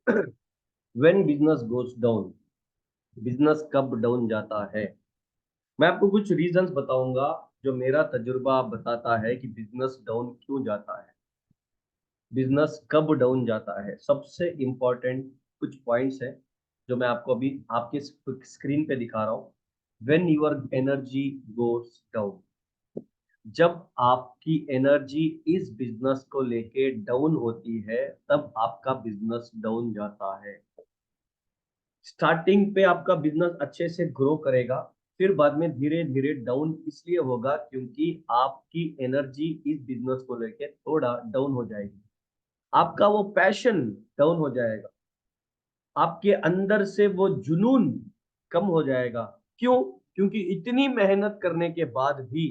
When business goes down, business कब down जाता है? मैं आपको कुछ रीजंस बताऊंगा जो मेरा तजुर्बा बताता है कि बिजनेस डाउन क्यों जाता है, बिजनेस कब डाउन जाता है। सबसे इंपॉर्टेंट कुछ पॉइंट्स है जो मैं आपको अभी आपके स्क्रीन पे दिखा रहा हूँ। When your energy goes down, जब आपकी एनर्जी इस बिजनेस को लेके डाउन होती है तब आपका बिजनेस डाउन जाता है। स्टार्टिंग पे आपका बिजनेस अच्छे से ग्रो करेगा, फिर बाद में धीरे धीरे डाउन इसलिए होगा क्योंकि आपकी एनर्जी इस बिजनेस को लेके थोड़ा डाउन हो जाएगी, आपका वो पैशन डाउन हो जाएगा, आपके अंदर से वो जुनून कम हो जाएगा। क्यों? क्योंकि इतनी मेहनत करने के बाद भी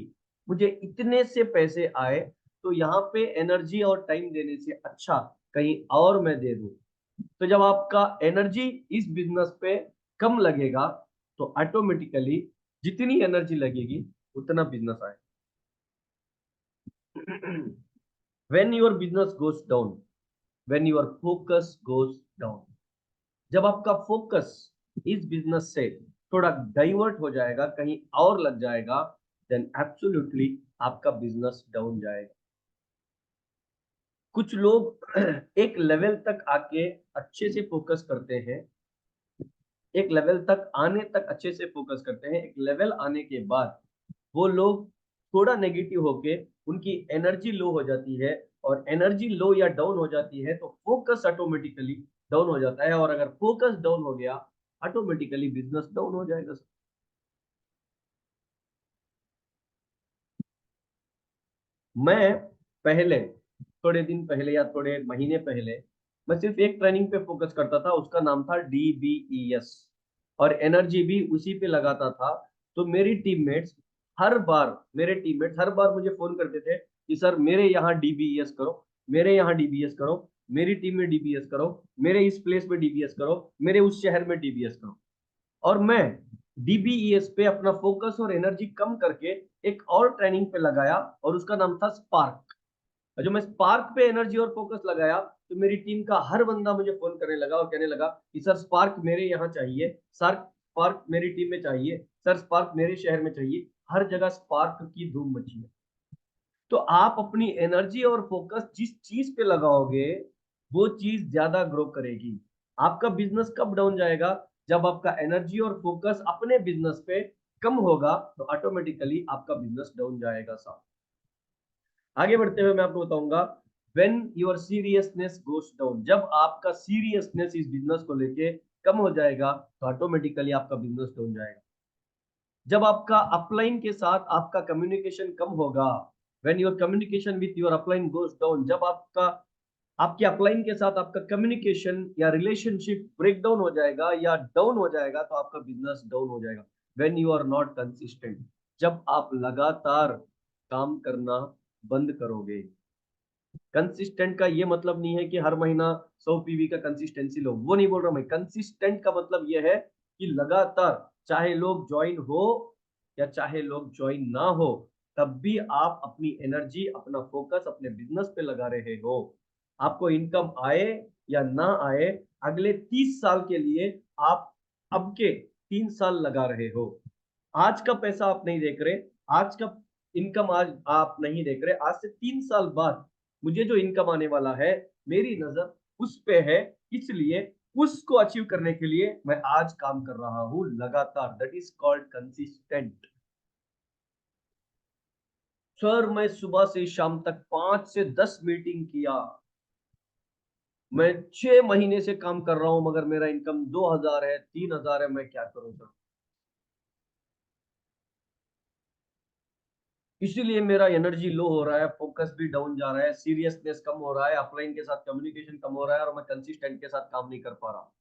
मुझे इतने से पैसे आए, तो यहाँ पे एनर्जी और टाइम देने से अच्छा कहीं और मैं दे दूं। तो जब आपका एनर्जी इस बिजनेस पे कम लगेगा तो ऑटोमेटिकली जितनी एनर्जी लगेगी उतना बिजनेस आए। When your business goes down, when your focus goes down, जब आपका फोकस इस बिजनेस से थोड़ा डाइवर्ट हो जाएगा, कहीं और लग जाएगा, देन एब्सोल्युटली आपका बिजनेस डाउन जाएगा। कुछ लोग एक लेवल तक आके अच्छे से फोकस करते हैं, एक लेवल तक आने तक अच्छे से फोकस करते हैं, एक लेवल आने के बाद वो लोग थोड़ा नेगेटिव होके उनकी एनर्जी लो हो जाती है, और एनर्जी लो या डाउन हो जाती है तो फोकस ऑटोमेटिकली डाउन हो जाता है, और अगर फोकस डाउन हो गया ऑटोमेटिकली बिजनेस डाउन हो जाएगा। मैं पहले, थोड़े दिन पहले या थोड़े महीने पहले, मैं सिर्फ एक ट्रेनिंग पे फोकस करता था, उसका नाम था DBES, और एनर्जी भी उसी पे लगाता था। तो मेरे टीममेट्स हर बार मुझे फोन करते थे कि सर मेरे यहाँ DBES करो, मेरे यहाँ DBES करो, मेरी टीम में DBES करो, मेरे इस प्लेस में DBES करो, मेरे उस शहर में DBES करो। और मैं DBES पे अपना फोकस और एनर्जी कम करके एक और ट्रेनिंग पे लगाया, और उसका नाम था स्पार्क। जो मैं स्पार्क पे एनर्जी और फोकस लगाया तो मेरी टीम का हर बंदा मुझे फोन करने लगा और कहने लगा कि सर स्पार्क मेरे यहाँ चाहिए, सर स्पार्क मेरी टीम में चाहिए, सर स्पार्क मेरे शहर में चाहिए। हर जगह स्पार्क की धूम मची है। तो आप अपनी एनर्जी और फोकस जिस चीज पे लगाओगे वो चीज ज्यादा ग्रो करेगी। आपका बिजनेस कब डाउन जाएगा? जब आपका एनर्जी और फोकस अपने बिजनेस पे कम होगा तो ऑटोमेटिकली आपका बिजनेस डाउन जाएगा साहब। आगे बढ़ते हुए मैं आपको बताऊंगा, when your seriousness goes down, जब आपका सीरियसनेस इस बिजनेस को लेके कम हो जाएगा तो ऑटोमेटिकली आपका बिजनेस डाउन जाएगा। जब आपका अपलाइन के साथ आपका कम्युनिकेशन कम होगा, when your communication with your upline goes down, जब आपका आपके अपलाइन के साथ आपका कम्युनिकेशन या रिलेशनशिप ब्रेक डाउन हो जाएगा या डाउन हो जाएगा तो आपका बिजनेस डाउन हो जाएगा। When you are not consistent, जब आप लगातार काम करना बंद करोगे। कंसिस्टेंट का ये मतलब नहीं है कि हर महीना 100 PV का कंसिस्टेंसी लो, वो नहीं बोल रहा मैं। कंसिस्टेंट का मतलब ये है कि लगातार, चाहे लोग ज्वाइन हो या चाहे लोग ज्वाइन ना हो, तब भी आप अपनी एनर्जी अपना फोकस अपने बिजनेस पे लगा रहे हो। आपको इनकम आए या ना आए, अगले 30 साल के लिए आप अब के 3 साल लगा रहे हो। आज का पैसा आप नहीं देख रहे, आज का इनकम आज आप नहीं देख रहे, आज से 3 साल बाद मुझे जो इनकम आने वाला है मेरी नजर उस पे है, इसलिए उसको अचीव करने के लिए मैं आज काम कर रहा हूं लगातार। That is called consistent. Sir मैं सुबह से शाम तक 5 से 10 मीटिंग किया, मैं 6 महीने से काम कर रहा हूं मगर मेरा इनकम 2,000 है, 3,000 है, मैं क्या करूं सर? इसीलिए मेरा एनर्जी लो हो रहा है, फोकस भी डाउन जा रहा है, सीरियसनेस कम हो रहा है, अपलाइन के साथ कम्युनिकेशन कम हो रहा है, और मैं कंसिस्टेंट के साथ काम नहीं कर पा रहा।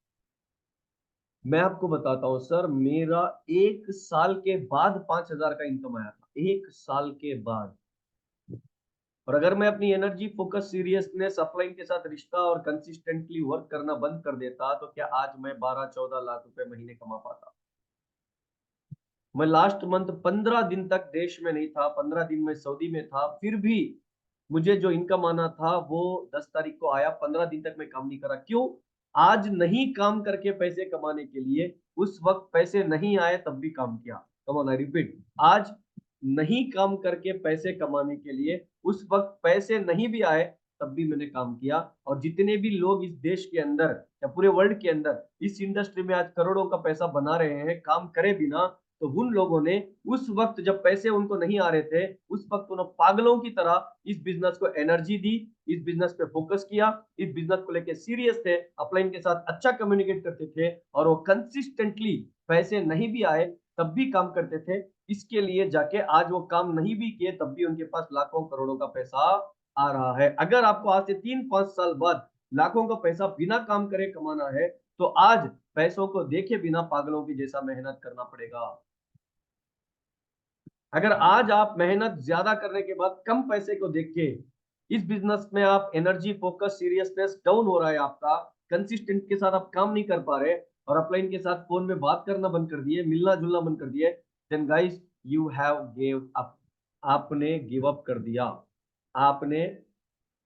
मैं आपको बताता हूँ सर, मेरा 1 साल के बाद 5,000 का इनकम आया था, 1 साल के बाद। और अगर मैं अपनी एनर्जी फोकस सीरियसनेस अपलाइन के साथ रिश्ता और कंसिस्टेंटली वर्क करना बंद कर देता तो क्या आज मैं 12-14 लाख रुपए महीने कमा पाता? मैं लास्ट मंथ 15 दिन तक देश में नहीं था, 15 दिन में सऊदी में था, फिर भी मुझे जो इनकम आना था वो 10 तारीख को आया। 15 दिन तक मैं काम नहीं करा। क्यों? आज नहीं काम करके पैसे कमाने के लिए, उस वक्त पैसे नहीं आए तब भी काम किया। कम ऑन, आई रिपीट, आज नहीं काम करके पैसे कमाने के लिए, उस वक्त पैसे नहीं भी आए तब भी मैंने काम किया। और जितने भी लोग इस देश के अंदर या पूरे वर्ल्ड के अंदर इस इंडस्ट्री में आज करोड़ों का पैसा बना रहे हैं काम करे बिना, तो उन लोगों ने उस वक्त जब पैसे उनको नहीं आ रहे थे, उस वक्त उन्होंने पागलों की तरह इस बिजनेस को एनर्जी दी, इस बिजनेस पे फोकस किया, इस बिजनेस को लेके सीरियस थे, अपलाइन के साथ अच्छा कम्युनिकेट करते थे, और वो कंसिस्टेंटली पैसे नहीं भी आए तब भी काम करते थे। इसके लिए जाके आज वो काम नहीं भी किए तब भी उनके पास लाखों करोड़ों का पैसा आ रहा है। अगर आपको आज से 3-5 साल बाद लाखों का पैसा बिना काम करे कमाना है, तो आज पैसों को देखे बिना पागलों की जैसा मेहनत करना पड़ेगा। अगर आज आप मेहनत ज्यादा करने के बाद कम पैसे को देख के इस बिजनेस में आप एनर्जी, फोकस, सीरियसनेस डाउन हो रहा है आपका, कंसिस्टेंट के साथ आप काम नहीं कर पा रहे और अपलाइन के साथ फोन में बात करना बंद कर दिए, मिलना जुलना बंद कर दिए, then guys you have give up. आपने गिव अप कर दिया। आपने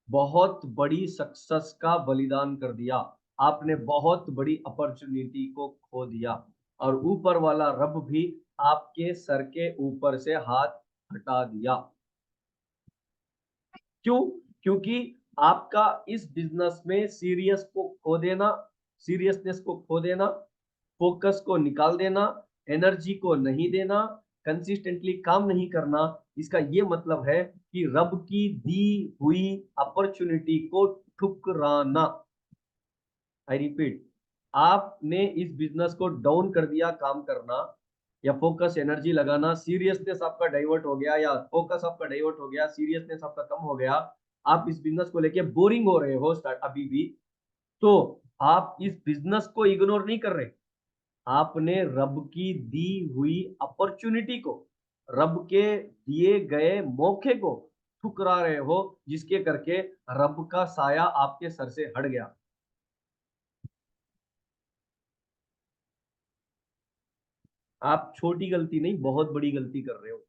बहुत बड़ी सक्सेस का बलिदान कर दिया। आपने बहुत बड़ी अपॉर्चुनिटी को खो दिया, और ऊपर वाला रब भी आपके सर के ऊपर से हाथ हटा दिया। क्यों? क्योंकि आपका इस बिजनेस में सीरियसनेस को खो देना, फोकस को निकाल देना, एनर्जी को नहीं देना, कंसिस्टेंटली काम नहीं करना, इसका ये मतलब है कि रब की दी हुई अपॉर्चुनिटी को ठुकराना। आई रिपीट, आपने इस बिजनेस को डाउन कर दिया, काम करना या फोकस एनर्जी लगाना, सीरियसनेस आपका डाइवर्ट हो गया या फोकस आपका डाइवर्ट हो गया, सीरियसनेस आपका कम हो गया, आप इस बिजनेस को लेके बोरिंग हो रहे हो स्टार्ट अभी भी, तो आप इस बिजनेस को इग्नोर नहीं कर रहे, आपने रब की दी हुई अपॉर्चुनिटी को, रब के दिए गए मौके को ठुकरा रहे हो, जिसके करके रब का साया आपके सर से हट गया। आप छोटी गलती नहीं, बहुत बड़ी गलती कर रहे हो।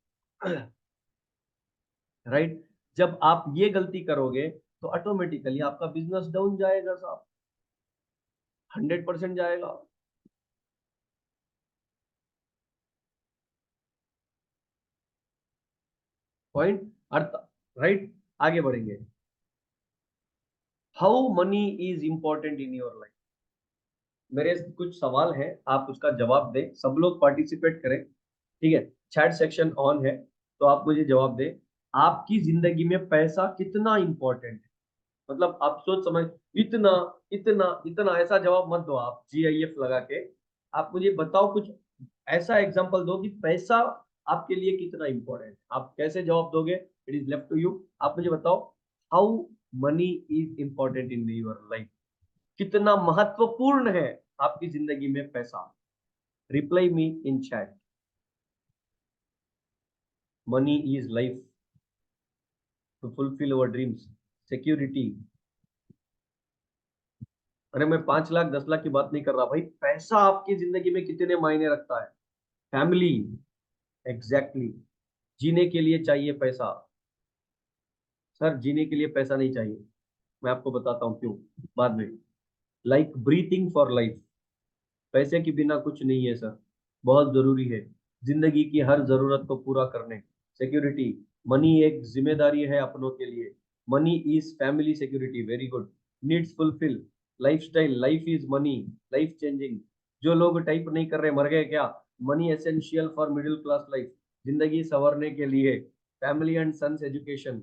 राइट? जब आप ये गलती करोगे तो ऑटोमेटिकली आपका बिजनेस डाउन जाएगा साहब, 100% जाएगा। Point earth, right? आगे बढ़ेंगे। How money is important in your life. मेरे कुछ सवाल हैं, आप उसका जवाब दें, सब लोग पार्टिसिपेट करें, ठीक है? चैट सेक्शन ऑन है, तो आप मुझे जवाब दें। आपकी जिंदगी में पैसा कितना इंपॉर्टेंट है? मतलब आप सोच समझ, इतना इतना इतना ऐसा जवाब मत दो आप GIF लगा के। आप मुझे बताओ कुछ ऐसा एग्जांपल दो कि पैसा आपके लिए कितना इंपॉर्टेंट है। आप कैसे जवाब दोगे, it is left to you. आप मुझे बताओ, how money is important in your life. कितना महत्वपूर्ण है आपकी जिंदगी में पैसा? Reply me in chat. Money is life to fulfil our dreams, security. अरे मैं 5 लाख 10 लाख की बात नहीं कर रहा भाई, पैसा आपकी जिंदगी में कितने मायने रखता है? Family, exactly. जीने के लिए चाहिए पैसा। सर जीने के लिए पैसा नहीं चाहिए, मैं आपको बताता हूँ क्यों बाद में। लाइक ब्रीथिंग फॉर लाइफ, पैसे के बिना कुछ नहीं है सर, बहुत जरूरी है जिंदगी की हर जरूरत को पूरा करने। सिक्योरिटी, मनी एक जिम्मेदारी है अपनों के लिए। Money is family security, very good. Needs fulfil, lifestyle, life is money, life changing. जो लोग टाइप नहीं कर रहे मर गए क्या? Money essential for middle class life, जिंदगी संवरने के लिए। Family and sons education,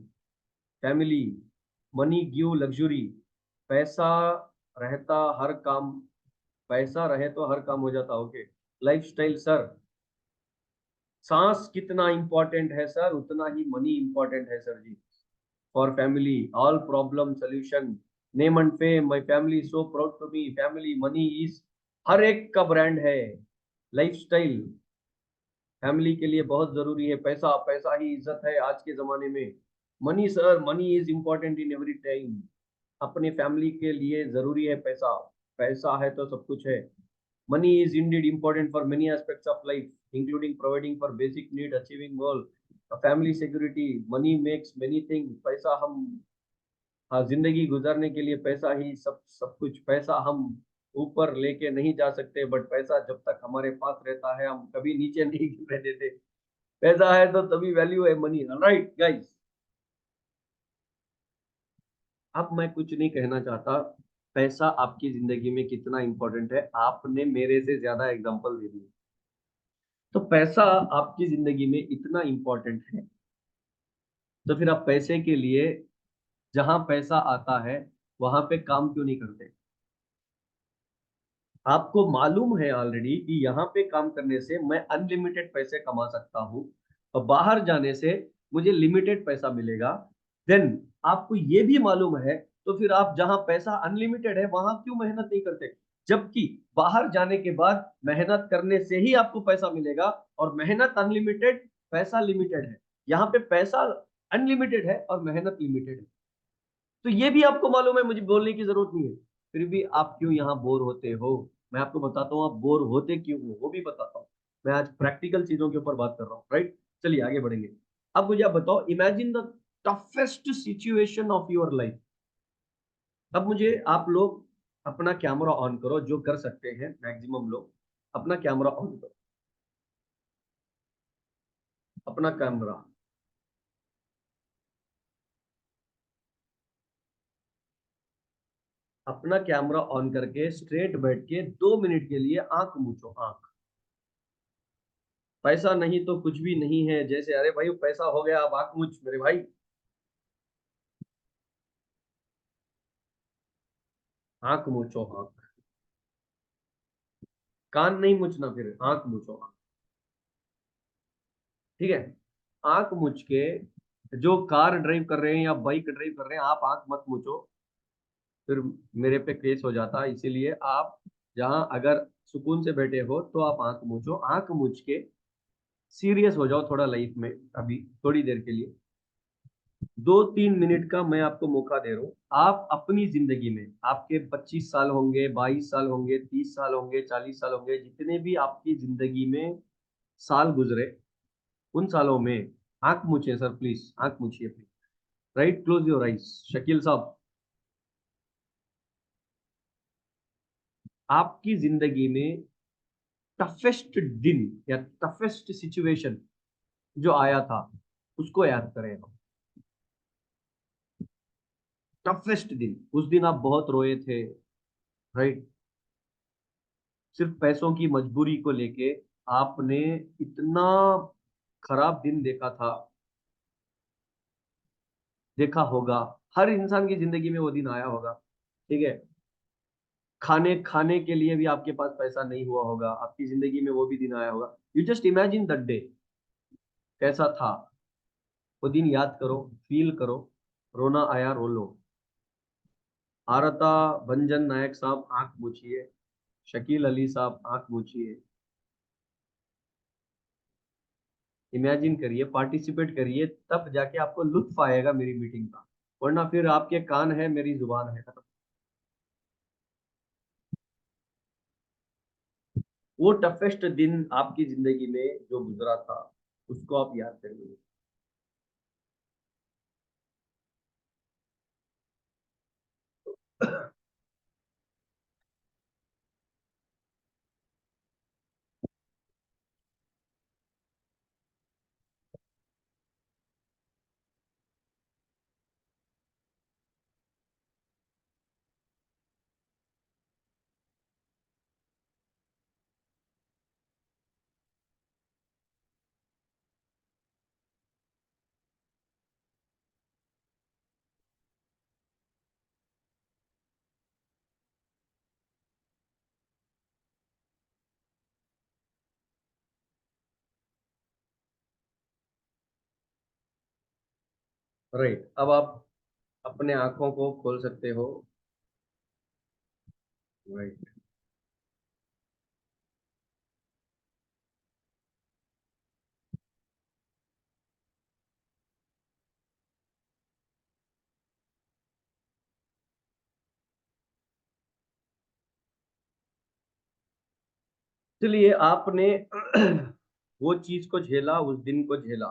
family. Money give luxury, पैसा रहता हर काम, पैसा रहे तो हर काम हो जाता। ओके। लाइफस्टाइल सर, सांस कितना इंपॉर्टेंट है सर, उतना ही मनी इंपॉर्टेंट है सर जी। For family all problem solution, name and fame, my family so proud to me, family money is हर एक का ब्रांड है। लाइफस्टाइल, फैमिली के लिए बहुत जरूरी है पैसा, पैसा ही इज्जत है आज के जमाने में। Money sir, money is important in every time. अपनी फैमिली के लिए जरूरी है पैसा, पैसा है तो सब कुछ है। Money is Indeed important for many aspects of life, including providing for basic need, achieving goal, family security. Money makes many thing, पैसा हम, हाँ, जिंदगी गुजारने के लिए पैसा ही सब सब कुछ। पैसा हम ऊपर लेके नहीं जा सकते, बट पैसा जब तक हमारे पास रहता है हम कभी नीचे नहीं गिरने देते। पैसा है तो तभी वैल्यू है मनी, राइट गाइस। अब मैं कुछ नहीं कहना चाहता, पैसा आपकी जिंदगी में कितना इंपॉर्टेंट है आपने मेरे से ज्यादा एग्जांपल दे दिए। तो पैसा आपकी जिंदगी में इतना इंपॉर्टेंट है, तो फिर आप पैसे के लिए जहां पैसा आता है वहां पे काम क्यों नहीं करते? आपको मालूम है ऑलरेडी कि यहाँ पे काम करने से मैं अनलिमिटेड पैसे कमा सकता हूँ और बाहर जाने से मुझे लिमिटेड पैसा मिलेगा। देन आपको ये भी मालूम है, तो फिर आप जहाँ पैसा अनलिमिटेड है वहां क्यों मेहनत नहीं करते? जबकि बाहर जाने के बाद मेहनत करने से ही आपको पैसा मिलेगा, और मेहनत अनलिमिटेड, पैसा लिमिटेड है। यहाँ पे पैसा अनलिमिटेड है और मेहनत लिमिटेड है। तो ये भी आपको मालूम है, मुझे बोलने की जरूरत नहीं है, फिर भी आप क्यों यहाँ बोर होते हो? मैं आपको बताता हूँ आप बोर होते क्यों हो, वो भी बताता हूँ। मैं आज प्रैक्टिकल चीजों के ऊपर बात कर रहा हूँ, राइट? चलिए आगे बढ़ेंगे। अब मुझे आप बताओ, imagine the toughest situation of your life. अब मुझे आप लोग अपना कैमरा ऑन करो, जो कर सकते हैं मैक्सिमम लोग अपना कैमरा ऑन करो, अपना कैमरा। अपना कैमरा ऑन करके स्ट्रेट बैठ के 2 मिनट के लिए आंख मूछो, आंख। पैसा नहीं तो कुछ भी नहीं है, जैसे अरे भाई पैसा हो गया अब आंख मूछ मेरे भाई। आंख मूछो, आंख। कान नहीं मूछना, फिर आंख मूछो, आंख। ठीक है? आंख मूछ के, जो कार ड्राइव कर रहे हैं या बाइक ड्राइव कर रहे हैं, आप आंख मत मूछो, फिर मेरे पे केस हो जाता है। इसीलिए आप जहां अगर सुकून से बैठे हो तो आप आंख मूछो, आंख मूछ के सीरियस हो जाओ थोड़ा लाइफ में, अभी थोड़ी देर के लिए। 2-3 मिनट का मैं आपको मौका दे रहा हूँ। आप अपनी जिंदगी में, आपके 25 साल होंगे, 22 साल होंगे, 30 साल होंगे, 40 साल होंगे, जितने भी आपकी जिंदगी में साल गुजरे, उन सालों में आंख मूछिए सर, प्लीज आंख मूछिए please. Right, close your eyes. Shakeel साहब, आपकी जिंदगी में टफेस्ट दिन या टफेस्ट सिचुएशन जो आया था, उसको याद करें हम। टफेस्ट दिन, उस दिन आप बहुत रोए थे, राइट? सिर्फ पैसों की मजबूरी को लेके आपने इतना खराब दिन देखा था, देखा होगा। हर इंसान की जिंदगी में वो दिन आया होगा, ठीक है? खाने खाने के लिए भी आपके पास पैसा नहीं हुआ होगा, आपकी जिंदगी में वो भी दिन आया होगा। You just imagine that day, कैसा था वो दिन, याद करो, फील करो। रोना आया रो लो। आरता भंजन नायक साहब आंख मूछिए, शकील अली साहब आंख मूछिए। इमेजिन करिए, पार्टिसिपेट करिए, तब जाके आपको लुत्फ आएगा मेरी मीटिंग का, वरना फिर आपके कान है मेरी जुबान है, खत्म। वो टफेस्ट दिन आपकी जिंदगी में जो गुजरा था, उसको आप याद करिए। राइट, अब आप अपने आंखों को खोल सकते हो। राइट। चलिए, आपने वो चीज को झेला, उस दिन को झेला,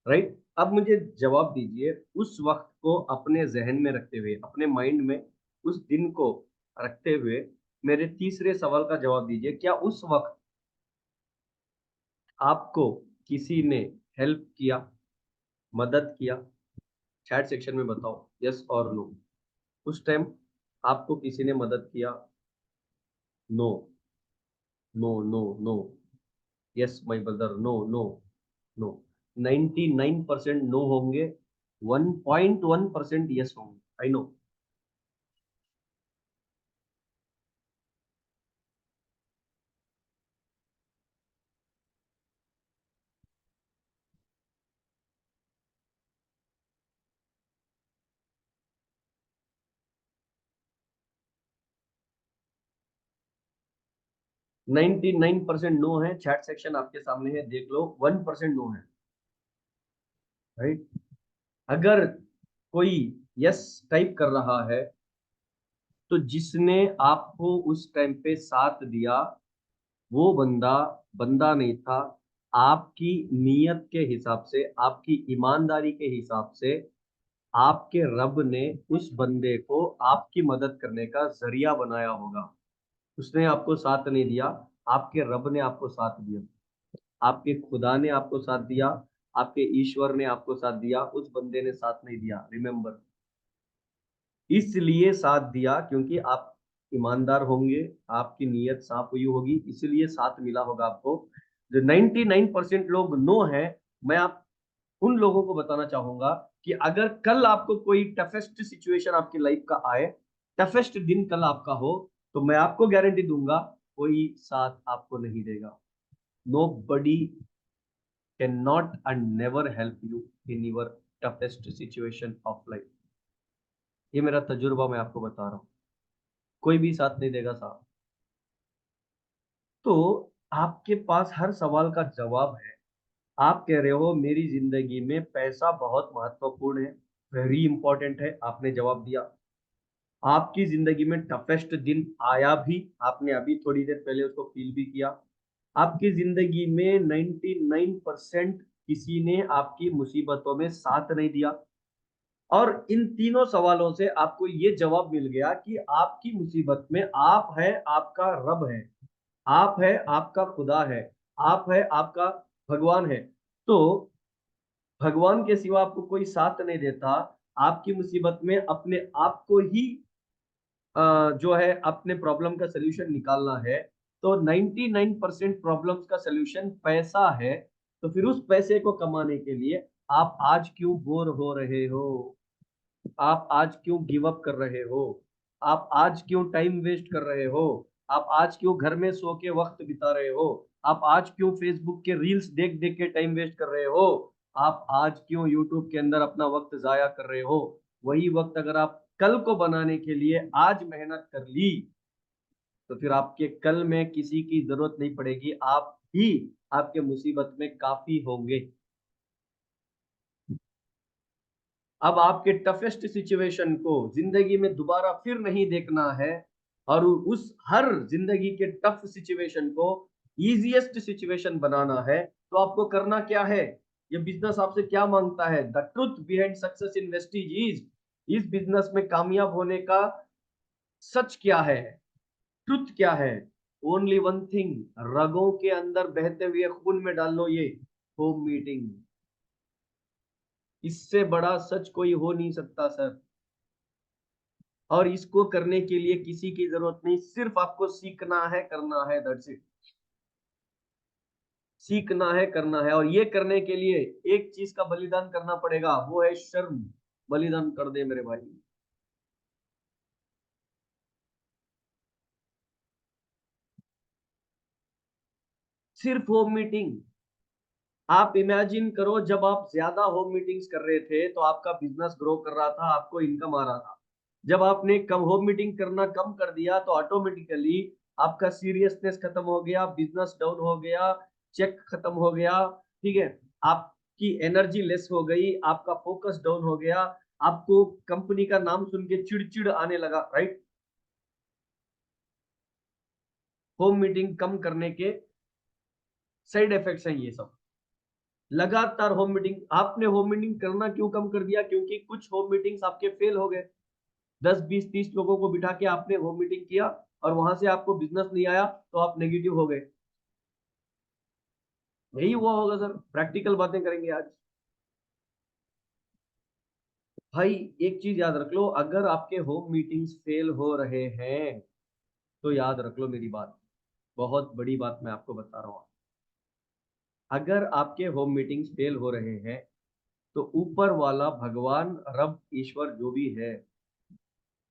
राइट? अब मुझे जवाब दीजिए, उस वक्त को अपने जहन में रखते हुए, अपने माइंड में उस दिन को रखते हुए, मेरे तीसरे सवाल का जवाब दीजिए। क्या उस वक्त आपको किसी ने हेल्प किया, मदद किया? चैट सेक्शन में बताओ यस और नो। उस टाइम आपको किसी ने मदद किया? No, no, no, no. Yes my brother, no, no, no. 99% no होंगे, 1.1% यस होंगे। I know. 99% नो है। चैट सेक्शन आपके सामने है, देख लो। 1% नो है, राइट? अगर कोई यस टाइप कर रहा है तो जिसने आपको उस टाइम पे साथ दिया वो बंदा बंदा नहीं था। आपकी नीयत के हिसाब से, आपकी ईमानदारी के हिसाब से आपके रब ने उस बंदे को आपकी मदद करने का जरिया बनाया होगा। उसने आपको साथ नहीं दिया, आपके रब ने आपको साथ दिया, आपके खुदा ने आपको साथ दिया, आपके ईश्वर ने आपको साथ दिया, उस बंदे ने साथ नहीं दिया। रिमेंबर, इसलिए साथ दिया क्योंकि आप ईमानदार होंगे, आपकी नीयत साफ हुई होगी, इसलिए साथ मिला होगा आपको। जो 99% लोग नो है, मैं आप उन लोगों को बताना चाहूंगा कि अगर कल आपको कोई टफेस्ट सिचुएशन आपकी लाइफ का आए, टफेस्ट दिन कल आपका हो, तो मैं आपको गारंटी दूंगा कोई साथ आपको नहीं देगा। Nobody can not and never help you in your toughest situation of life. ये मेरा तजुर्बा, मैं आपको बता रहा हूँ। कोई भी साथ नहीं देगा साहब। तो आपके पास हर सवाल का जवाब है। आप कह रहे हो मेरी जिंदगी में पैसा बहुत महत्वपूर्ण है, वेरी इंपॉर्टेंट है, आपने जवाब दिया। आपकी जिंदगी में टफेस्ट दिन आया भी, आपने अभी थोड़ी देर पहले उसको फील भी किया। आपकी जिंदगी में 99% किसी ने आपकी मुसीबतों में साथ नहीं दिया। और इन तीनों सवालों से आपको ये जवाब मिल गया कि आपकी मुसीबत में आप है, आपका रब है, आप है, आपका खुदा है, आप है, आपका भगवान है। तो भगवान के सिवा आपको कोई साथ नहीं देता। आपकी मुसीबत में अपने आप को ही जो है अपने प्रॉब्लम का सलूशन निकालना है। तो 99% प्रॉब्लम्स का सलूशन पैसा है। तो फिर उस पैसे को कमाने के लिए आप आज क्यों बोर हो रहे हो? आप आज क्यों गिव अप कर रहे हो? आप आज क्यों टाइम वेस्ट कर रहे हो? आप आज क्यों घर में सो के वक्त बिता रहे हो? आप आज क्यों फेसबुक के रील्स देख देख के टाइम वेस्ट कर रहे हो? आप आज क्यों यूट्यूब के अंदर अपना वक्त जाया कर रहे हो? वही वक्त अगर आप कल को बनाने के लिए आज मेहनत कर ली, तो फिर आपके कल में किसी की जरूरत नहीं पड़ेगी, आप ही आपके मुसीबत में काफी होंगे। अब आपके टफेस्ट सिचुएशन को जिंदगी में दोबारा फिर नहीं देखना है, और उस हर जिंदगी के टफ सिचुएशन को इजीएस्ट सिचुएशन बनाना है। तो आपको करना क्या है? ये बिजनेस आपसे क्या मांगता है? The truth behind success in Vestige is, इस बिजनेस में कामयाब होने का सच क्या है, ट्रुथ क्या है? ओनली वन थिंग, रगों के अंदर बहते हुए खून में डाल लो ये, होम मीटिंग। इससे बड़ा सच कोई हो नहीं सकता सर। और इसको करने के लिए किसी की जरूरत नहीं, सिर्फ आपको सीखना है, करना है, दैट्स इट। सीखना है, करना है, और ये करने के लिए एक चीज का बलिदान करना पड़ेगा, वो है शर्म। बलिदान कर दे मेरे भाई। सिर्फ होम मीटिंग। आप इमेजिन करो, जब आप ज्यादा होम मीटिंग्स कर रहे थे तो आपका बिजनेस ग्रो कर रहा था, आपको इनकम आ रहा था। जब आपने कम होम मीटिंग करना कम कर दिया तो ऑटोमेटिकली आपका सीरियसनेस खत्म हो गया, बिजनेस डाउन हो गया, चेक खत्म हो गया। ठीक है, आपकी एनर्जी लेस हो गई, आपका फोकस डाउन हो गया, आपको कंपनी का नाम सुन के चिड़चिड़ आने लगा, राइट? होम मीटिंग कम करने के साइड इफेक्ट्स हैं ये सब। लगातार होम मीटिंग, आपने होम मीटिंग करना क्यों कम कर दिया? क्योंकि कुछ होम मीटिंग्स आपके फेल हो गए। 10 20 30 लोगों को बिठा के आपने होम मीटिंग किया और वहां से आपको बिजनेस नहीं आया तो आप नेगेटिव हो गए। यही हुआ होगा सर, प्रैक्टिकल बातें करेंगे आज। भाई एक चीज याद रख लो, अगर आपके होम मीटिंग्स फेल हो रहे हैं तो याद रख लो मेरी बात, बहुत बड़ी बात मैं आपको बता रहा हूँ। अगर आपके होम मीटिंग्स फेल हो रहे हैं तो ऊपर वाला भगवान रब ईश्वर जो भी है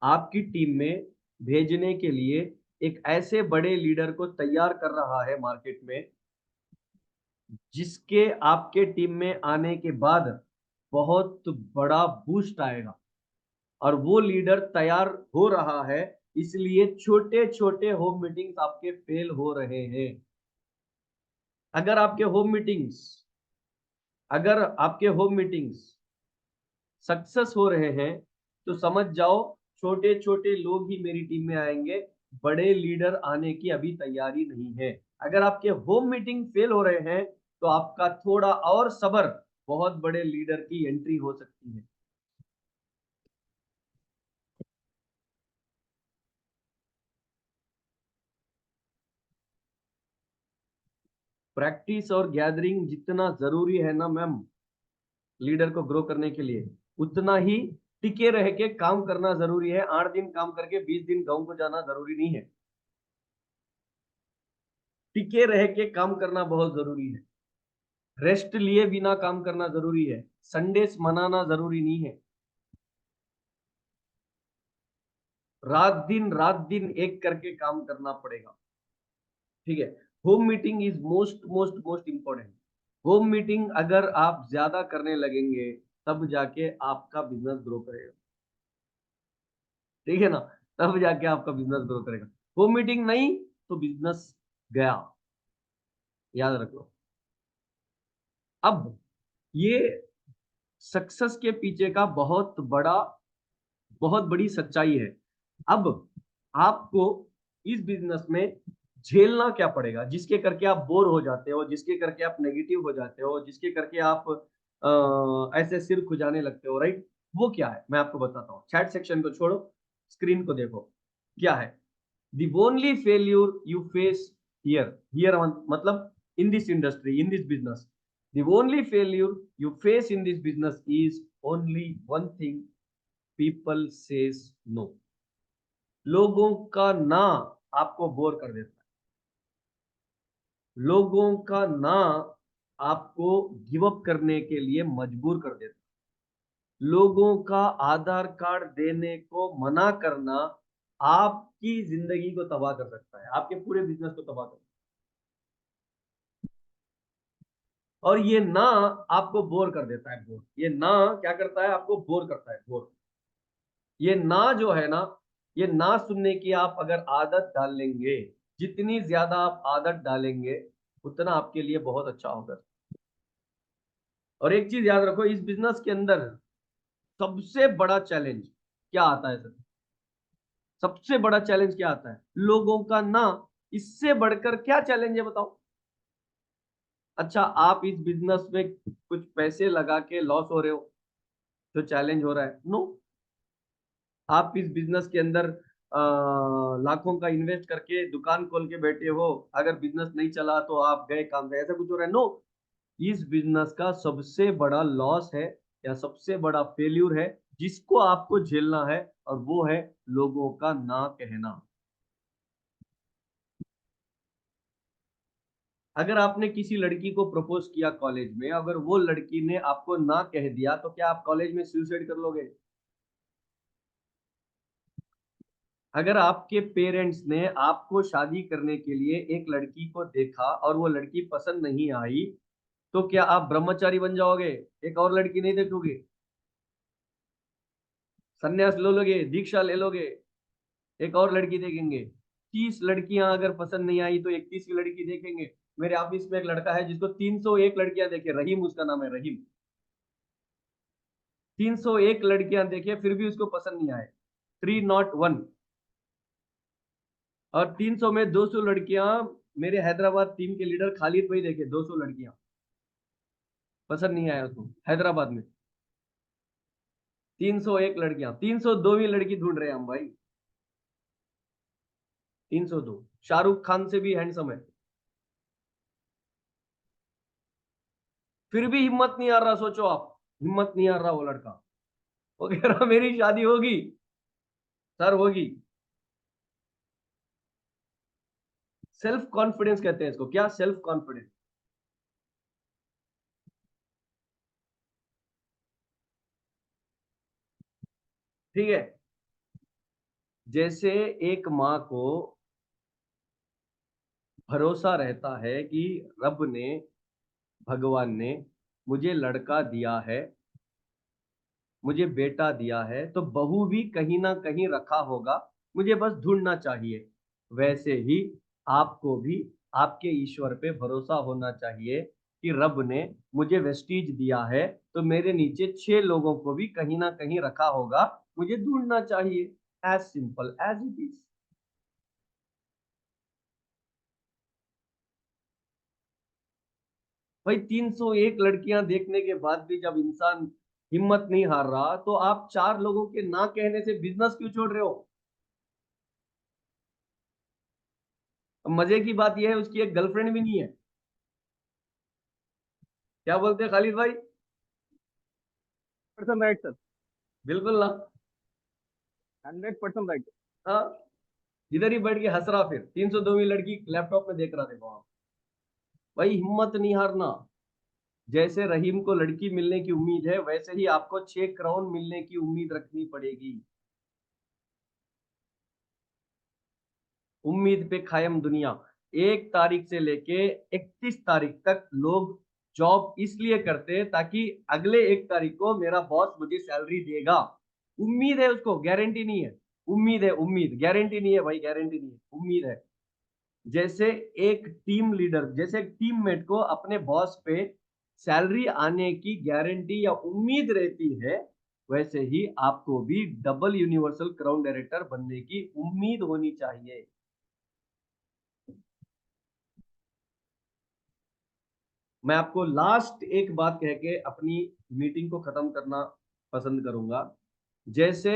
आपकी टीम में भेजने के लिए एक ऐसे बड़े लीडर को तैयार कर रहा है मार्केट में, जिसके आपके टीम में आने के बाद बहुत बड़ा बूस्ट आएगा। और वो लीडर तैयार हो रहा है, इसलिए छोटे छोटे होम मीटिंग्स आपके फेल हो रहे हैं। अगर आपके होम मीटिंग्स अगर आपके होम मीटिंग्स सक्सेस हो रहे हैं तो समझ जाओ छोटे छोटे लोग ही मेरी टीम में आएंगे, बड़े लीडर आने की अभी तैयारी नहीं है। अगर आपके होम मीटिंग फेल हो रहे हैं तो आपका थोड़ा और सब्र, बहुत बड़े लीडर की एंट्री हो सकती है। प्रैक्टिस और गैदरिंग जितना जरूरी है ना मैम लीडर को ग्रो करने के लिए, उतना ही टिके रह के काम करना जरूरी है। 8 दिन काम करके 20 दिन गाँव को जाना जरूरी नहीं है। टिके रह के काम करना बहुत जरूरी है। रेस्ट लिए बिना काम करना जरूरी है। संडेस मनाना जरूरी नहीं है। रात दिन एक करके काम करना पड़ेगा। ठीक है। Home meeting is most most most important. Home meeting अगर आप ज्यादा करने लगेंगे तब जाके आपका बिजनेस ग्रो करेगा। ठीक है ना, तब जाके आपका बिजनेस ग्रो करेगा। होम मीटिंग नहीं तो बिजनेस गया, याद रख लो। अब ये सक्सेस के पीछे का बहुत बड़ी सच्चाई है। अब आपको इस बिजनेस में झेलना क्या पड़ेगा, जिसके करके आप बोर हो जाते हो, जिसके करके आप नेगेटिव हो जाते हो, जिसके करके आप ऐसे सिर खुजाने लगते हो, राइट? वो क्या है मैं आपको बताता हूँ। चैट सेक्शन को छोड़ो, स्क्रीन को देखो। क्या है? the only failure you face here मतलब in this industry, in this business, the only failure you face in this business is only one thing: people says no। लोगों का ना आपको बोर कर देता है। लोगों का ना आपको गिव अप करने के लिए मजबूर कर देता है। लोगों का आधार कार्ड देने को मना करना आपकी जिंदगी को तबाह कर सकता है, आपके पूरे बिजनेस को तबाह कर सकता है। और ये ना आपको बोर कर देता है। बोर, ये ना क्या करता है? आपको बोर करता है, बोर। ये ना जो है ना, ये ना सुनने की आप अगर आदत डाल लेंगे, जितनी ज्यादा आप आदत डालेंगे उतना आपके लिए बहुत अच्छा होगा। और एक चीज याद रखो, इस बिजनेस के अंदर सबसे बड़ा चैलेंज क्या आता है सर? सबसे बड़ा चैलेंज क्या आता है? लोगों का ना। इससे बढ़कर क्या चैलेंज है बताओ? अच्छा, आप इस बिजनेस में कुछ पैसे लगा के लॉस हो रहे हो तो चैलेंज हो रहा है? नो। आप इस बिजनेस के अंदर लाखों का इन्वेस्ट करके दुकान खोल के बैठे हो, अगर बिजनेस नहीं चला तो आप गए काम से, ऐसा कुछ हो रहा है? नो। इस बिजनेस का सबसे बड़ा लॉस है या सबसे बड़ा फेल्यूर है जिसको आपको झेलना है, और वो है लोगों का ना कहना। अगर आपने किसी लड़की को प्रपोज किया कॉलेज में, अगर वो लड़की ने आपको ना कह दिया तो क्या आप कॉलेज में सुसाइड कर लोगे? अगर आपके पेरेंट्स ने आपको शादी करने के लिए एक लड़की को देखा और वो लड़की पसंद नहीं आई तो क्या आप ब्रह्मचारी बन जाओगे, एक और लड़की नहीं देखोगे, संन्यास ले लोगे, दीक्षा ले लोगे, एक और लड़की देखेंगे? 30 लड़कियां अगर पसंद नहीं आई तो 31वीं लड़की देखेंगे। मेरे ऑफिस में एक लड़का है जिसको 301 लड़कियां देखे, रहीम उसका नाम है, रहीम। 301 लड़कियां देखे फिर भी उसको पसंद नहीं आए, 301। और 300 में 200 लड़कियां मेरे हैदराबाद टीम के लीडर खालिद भाई देखे, 200 लड़कियां, पसंद नहीं आया उसको हैदराबाद में। 301 लड़कियां, 302वीं लड़की ढूंढ रहे हैं हम भाई। 302 शाहरुख खान से भी हैंडसम है, फिर भी हिम्मत नहीं आ रहा। सोचो आप, हिम्मत नहीं आ रहा वो लड़का। वो कह रहा मेरी शादी होगी सर, होगी। सेल्फ कॉन्फिडेंस कहते हैं इसको, क्या? Self confidence. ठीक है। जैसे एक माँ को भरोसा रहता है कि रब ने, भगवान ने मुझे लड़का दिया है, मुझे बेटा दिया है, तो बहू भी कहीं ना कहीं रखा होगा, मुझे बस ढूंढना चाहिए। वैसे ही आपको भी आपके ईश्वर पे भरोसा होना चाहिए कि रब ने मुझे वेस्टीज दिया है, तो मेरे नीचे 6 लोगों को भी कहीं ना कहीं रखा होगा, मुझे ढूंढना चाहिए। As simple as it is. भाई 301 लड़कियां देखने के बाद भी जब इंसान हिम्मत नहीं हार रहा, तो आप 4 लोगों के ना कहने से बिजनेस क्यों छोड़ रहे हो? अब मजे की बात यह है, उसकी एक गर्लफ्रेंड भी नहीं है। क्या बोलते हैं खालिद भाई? Percent right sir. बिल्कुल ना। 100% राइट। हाँ, इधर ही बैठ के हंस रहा, फिर 302वीं लड़की लैपटॉप में देख रहा, देखो आप। भाई हिम्मत नहीं हारना। जैसे रहीम को लड़की मिलने की उम्मीद है, वैसे ही आपको 6 करोड़ मिलने की उम्मीद रखनी पड़ेगी। उम्मीद पे कायम दुनिया। 1 तारीख से लेके 31 तारीख तक लोग जॉब इसलिए करते हैं ताकि अगले 1 तारीख को मेरा बॉस मुझे सैलरी देगा। उम्मीद है उसको, गारंटी नहीं है। उम्मीद है, उम्मीद, गारंटी नहीं है भाई, गारंटी नहीं है, उम्मीद है। जैसे एक टीम लीडर, जैसे एक टीममेट को अपने बॉस पे सैलरी आने की गारंटी या उम्मीद रहती है, वैसे ही आपको भी डबल यूनिवर्सल क्राउन डायरेक्टर बनने की उम्मीद होनी चाहिए। मैं आपको लास्ट एक बात कह के अपनी मीटिंग को खत्म करना पसंद करूंगा। जैसे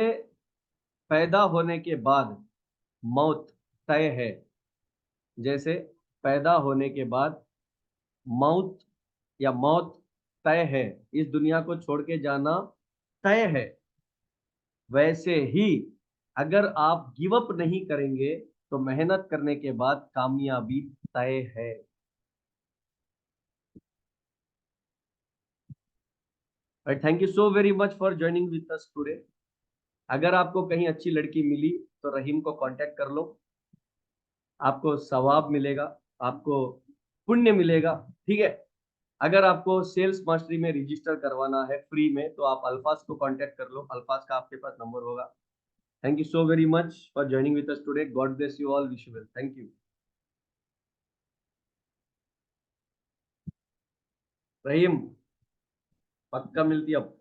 पैदा होने के बाद मौत तय है, जैसे पैदा होने के बाद मौत या मौत तय है, इस दुनिया को छोड़ के जाना तय है, वैसे ही अगर आप गिव अप नहीं करेंगे तो मेहनत करने के बाद कामयाबी तय है। Thank you so very much for joining with us today. अगर आपको कहीं अच्छी लड़की मिली तो रहीम को कांटेक्ट कर लो, आपको सवाब मिलेगा, आपको पुण्य मिलेगा। ठीक है। अगर आपको सेल्स मास्टरी में रजिस्टर करवाना है फ्री में, तो आप अल्फाज को कांटेक्ट कर लो, अल्फाज का आपके पास नंबर होगा। Thank you so very much for joining with us today. God bless you all, wish you well, thank you. Rahim, पक्का मिलती है अब।